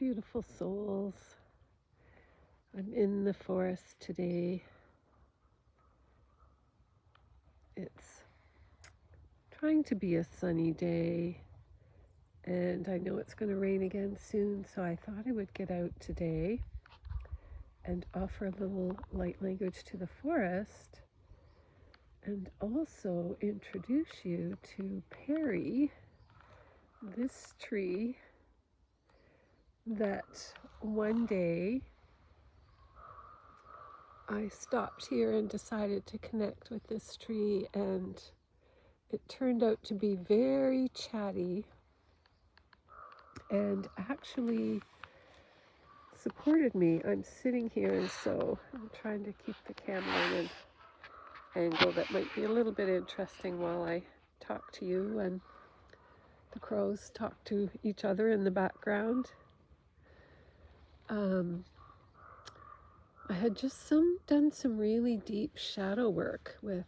beautiful souls. I'm in the forest today. It's trying to be a sunny day, and I know it's going to rain again soon, so I thought I would get out today and offer a little light language to the forest and also introduce you to Perry, this tree that one day I stopped here and decided to connect with this tree, and it turned out to be very chatty and actually supported me. I'm sitting here, and so I'm trying to keep the camera in an angle that might be a little bit interesting while I talk to you and the crows talk to each other in the background. I had just done some really deep shadow work with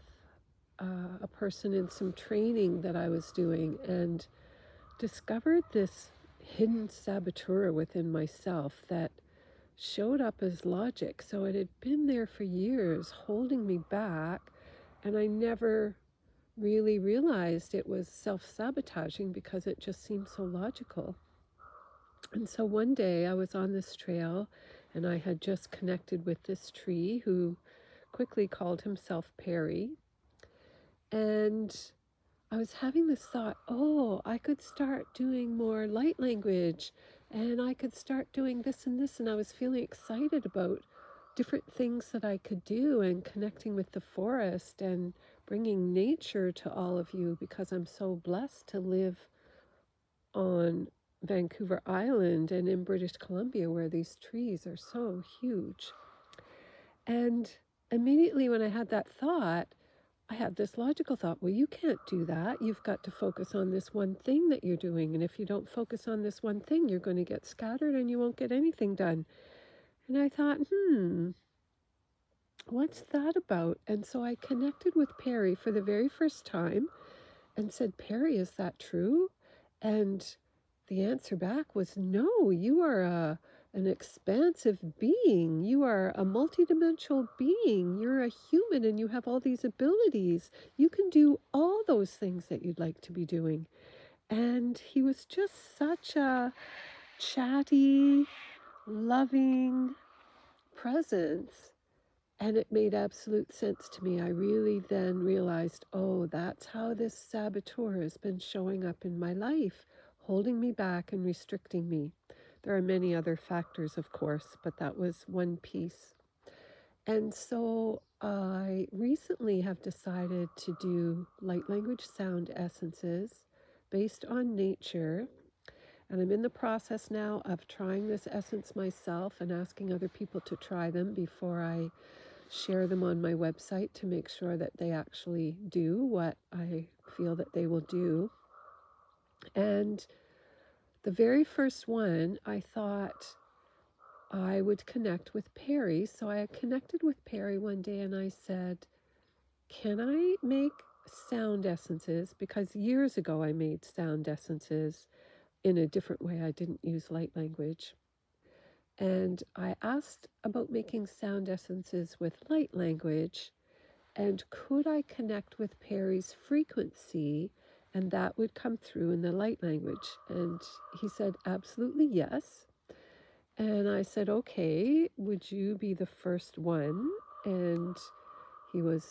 a person in some training that I was doing, and discovered this hidden saboteur within myself that showed up as logic. So it had been there for years, holding me back, and I never really realized it was self-sabotaging because it just seemed so logical. And so one day I was on this trail, and I had just connected with this tree who quickly called himself Perry. And I was having this thought, oh, I could start doing more light language, and I could start doing this and this. And I was feeling excited about different things that I could do, and connecting with the forest and bringing nature to all of you, because I'm so blessed to live on Vancouver Island and in British Columbia, where these trees are so huge. And immediately when I had that thought, I had this logical thought, well, you can't do that. You've got to focus on this one thing that you're doing. And if you don't focus on this one thing, you're going to get scattered and you won't get anything done. And I thought, what's that about? And so I connected with Perry for the very first time and said, Perry, is that true? And the answer back was, no, you are an expansive being. You are a multidimensional being. You're a human and you have all these abilities. You can do all those things that you'd like to be doing. And he was just such a chatty, loving presence. And it made absolute sense to me. I really then realized, oh, that's how this saboteur has been showing up in my life, holding me back and restricting me. There are many other factors, of course, but that was one piece. And so I recently have decided to do light language sound essences based on nature. And I'm in the process now of trying this essence myself and asking other people to try them before I share them on my website, to make sure that they actually do what I feel that they will do. And the very first one, I thought I would connect with Perry. So I connected with Perry one day and I said, can I make sound essences? Because years ago I made sound essences in a different way. I didn't use light language. And I asked about making sound essences with light language, and could I connect with Perry's frequency, and that would come through in the light language? And he said, absolutely yes. And I said, okay, would you be the first one? And he was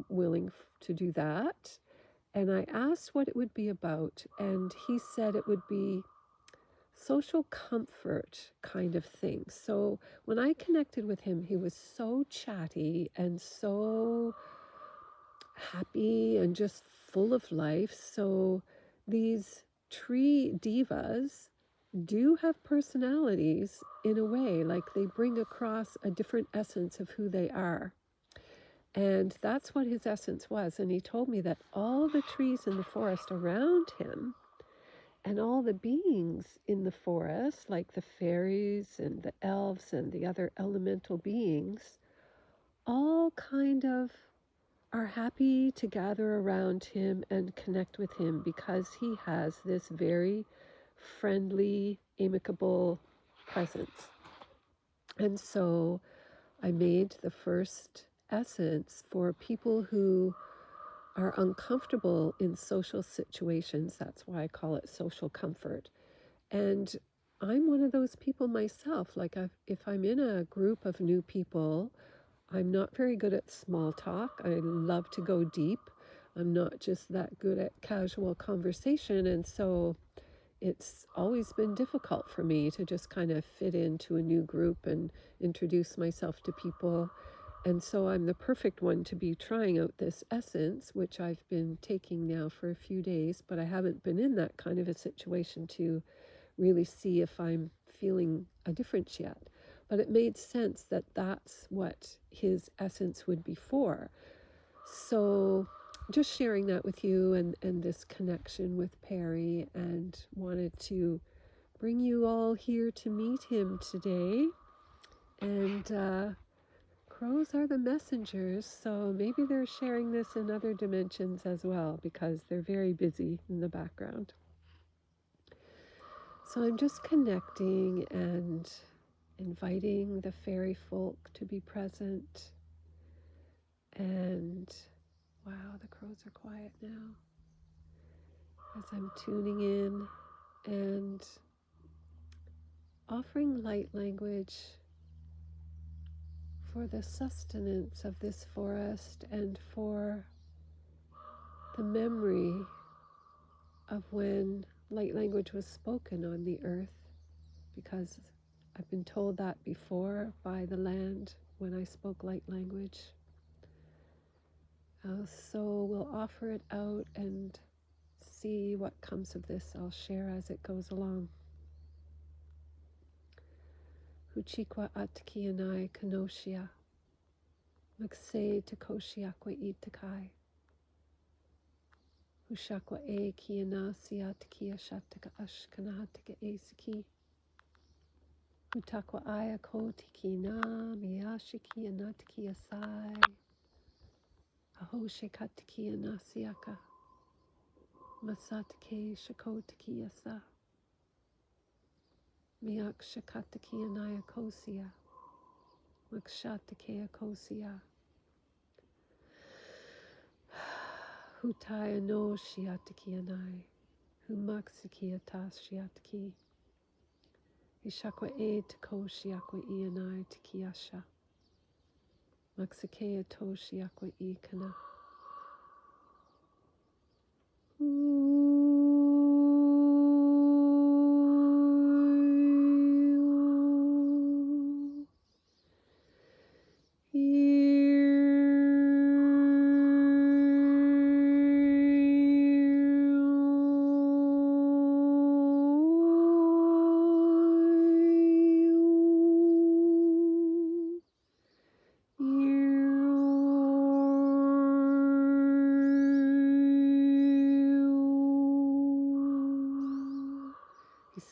willing to do that. And I asked what it would be about, and he said it would be social comfort kind of thing. So when I connected with him, he was so chatty and so happy and just full of life. So these tree divas do have personalities in a way, like they bring across a different essence of who they are. And that's what his essence was. And he told me that all the trees in the forest around him and all the beings in the forest, like the fairies and the elves and the other elemental beings, all kind of are happy to gather around him and connect with him, because he has this very friendly, amicable presence. And so I made the first essence for people who are uncomfortable in social situations. That's why I call it social comfort. And I'm one of those people myself. Like if I'm in a group of new people, I'm not very good at small talk. I love to go deep. I'm not just that good at casual conversation. And so it's always been difficult for me to just kind of fit into a new group and introduce myself to people. And so I'm the perfect one to be trying out this essence, which I've been taking now for a few days, but I haven't been in that kind of a situation to really see if I'm feeling a difference yet. But it made sense that that's what his essence would be for. So just sharing that with you and this connection with Perry, and wanted to bring you all here to meet him today. And crows are the messengers, so maybe they're sharing this in other dimensions as well, because they're very busy in the background. So I'm just connecting and inviting the fairy folk to be present. And wow, the crows are quiet now. As I'm tuning in and offering light language for the sustenance of this forest and for the memory of when light language was spoken on the earth, because I've been told that before by the land when I spoke light language. So we'll offer it out and see what comes of this. I'll share as it goes along. Huchikwa atkianai kanoshia, maksei takoshiakwa itakai. Hushakwa e kiana siatkia shataka ashkanahataka esiki. Hutakwa aya kotikina miyashiki anatkia sai. Ahoshekatkia nasiaka. Masatke shakotkia sa. Miak shakatakia naya kosia. Makshatakea kosia. Hutaya no shiatakia nai. Humaksikia tas shiatki. Ishakwa e tako shiakwa ianai tikiasha. Maksakea to shiakwa ikana.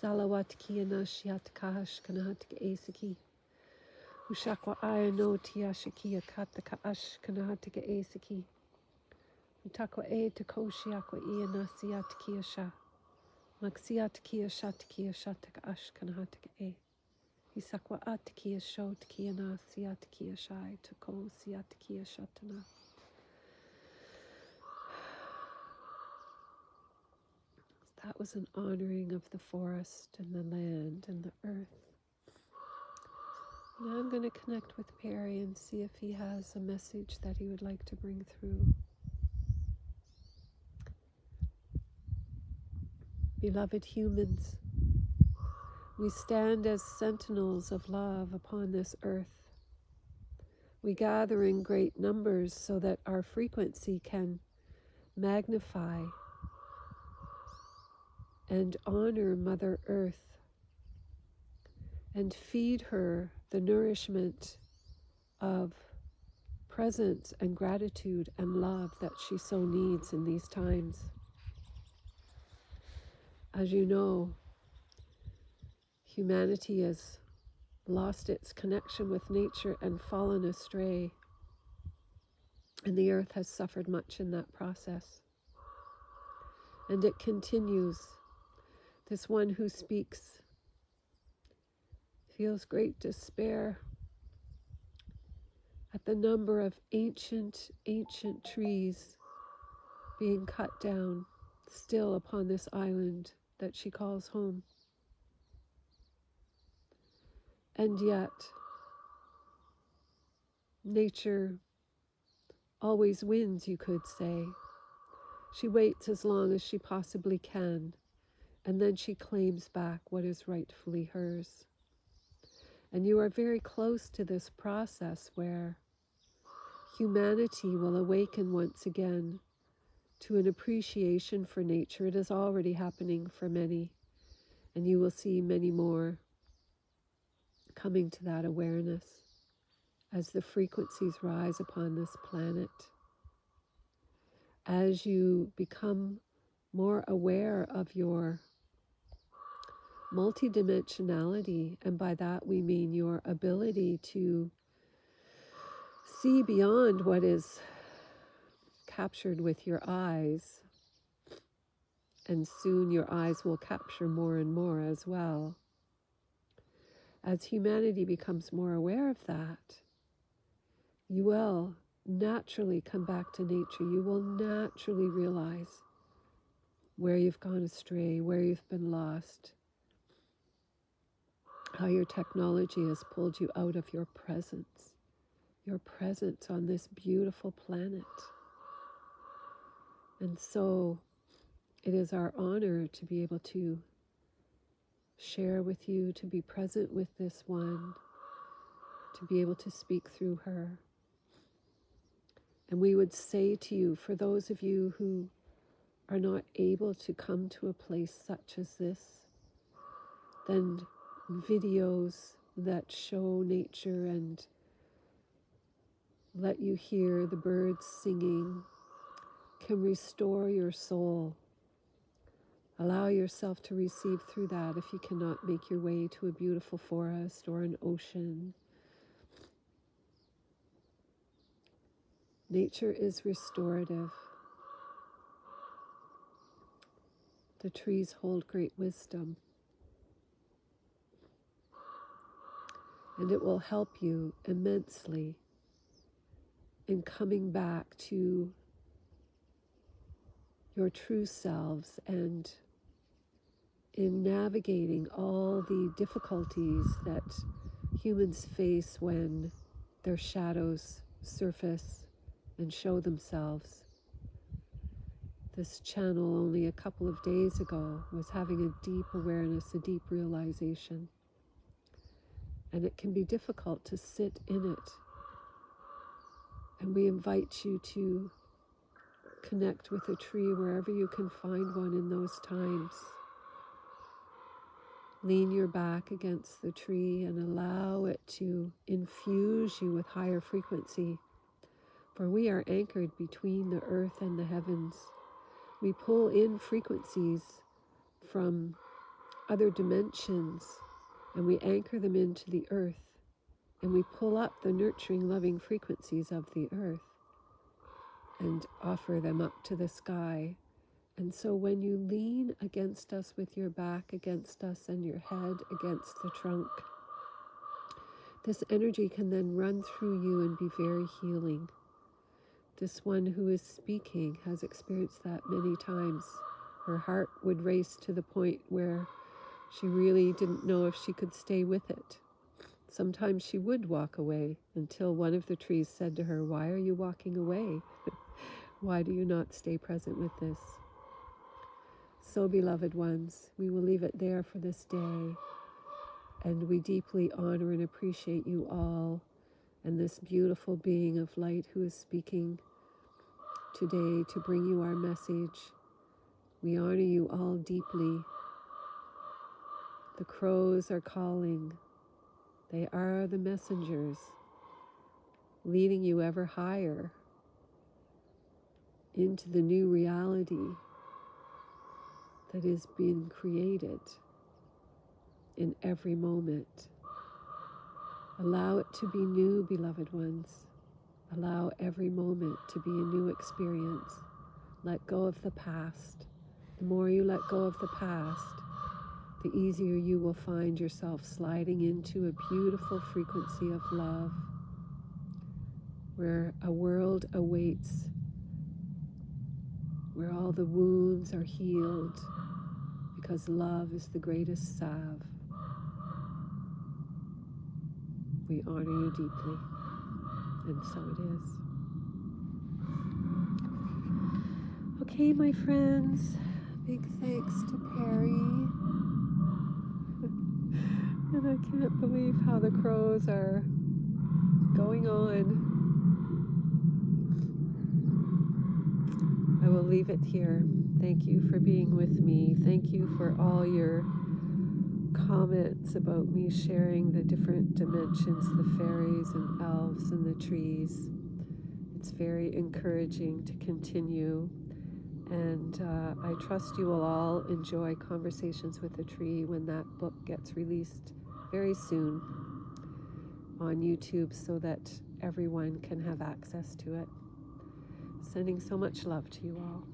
Salawatki nashiatkash kanahatik asiki. Ushakwa aya no tiashikia kataka ash kanahatika asiki. Utakwa e takoshiakwa ia nasiatkia sha. Maksiatkia shatkia shataka ash kanahatika e. Isakwa atkia shotkia nasiatkia shai tako siatkia shatana. That was an honoring of the forest and the land and the earth. Now I'm going to connect with Perry and see if he has a message that he would like to bring through. Beloved humans, we stand as sentinels of love upon this earth. We gather in great numbers so that our frequency can magnify and honor Mother Earth and feed her the nourishment of presence and gratitude and love that she so needs in these times. As you know, humanity has lost its connection with nature and fallen astray, and the earth has suffered much in that process. And it continues. This one who speaks feels great despair at the number of ancient trees being cut down still upon this island that she calls home. And yet, nature always wins, you could say. She waits as long as she possibly can, and then she claims back what is rightfully hers. And you are very close to this process where humanity will awaken once again to an appreciation for nature. It is already happening for many, and you will see many more coming to that awareness as the frequencies rise upon this planet. As you become more aware of your multidimensionality, and by that we mean your ability to see beyond what is captured with your eyes, and soon your eyes will capture more and more as well. As humanity becomes more aware of that, you will naturally come back to nature. You will naturally realize where you've gone astray, where you've been lost, how your technology has pulled you out of your presence on this beautiful planet. And so it is our honor to be able to share with you, to be present with this one, to be able to speak through her. And we would say to you, for those of you who are not able to come to a place such as this, then videos that show nature and let you hear the birds singing can restore your soul. Allow yourself to receive through that if you cannot make your way to a beautiful forest or an ocean. Nature is restorative. The trees hold great wisdom. And it will help you immensely in coming back to your true selves and in navigating all the difficulties that humans face when their shadows surface and show themselves. This channel only a couple of days ago was having a deep awareness, a deep realization. And it can be difficult to sit in it. And we invite you to connect with a tree wherever you can find one in those times. Lean your back against the tree and allow it to infuse you with higher frequency. For we are anchored between the earth and the heavens. We pull in frequencies from other dimensions and we anchor them into the earth. And we pull up the nurturing, loving frequencies of the earth and offer them up to the sky. And so when you lean against us with your back against us and your head against the trunk, this energy can then run through you and be very healing. This one who is speaking has experienced that many times. Her heart would race to the point where she really didn't know if she could stay with it. Sometimes she would walk away until one of the trees said to her, "Why are you walking away? Why do you not stay present with this?" So, beloved ones, we will leave it there for this day. And we deeply honor and appreciate you all and this beautiful being of light who is speaking today to bring you our message. We honor you all deeply. The crows are calling. They are the messengers, leading you ever higher into the new reality that is being created in every moment. Allow it to be new, beloved ones. Allow every moment to be a new experience. Let go of the past. The more you let go of the past, the easier you will find yourself sliding into a beautiful frequency of love, where a world awaits, where all the wounds are healed, because love is the greatest salve. We honor you deeply, and so it is. Okay, my friends, big thanks to Perry. And I can't believe how the crows are going on. I will leave it here. Thank you for being with me. Thank you for all your comments about me sharing the different dimensions, the fairies and elves and the trees. It's very encouraging to continue. And I trust you will all enjoy Conversations with a Tree when that book gets released very soon on YouTube, so that everyone can have access to it. Sending so much love to you all.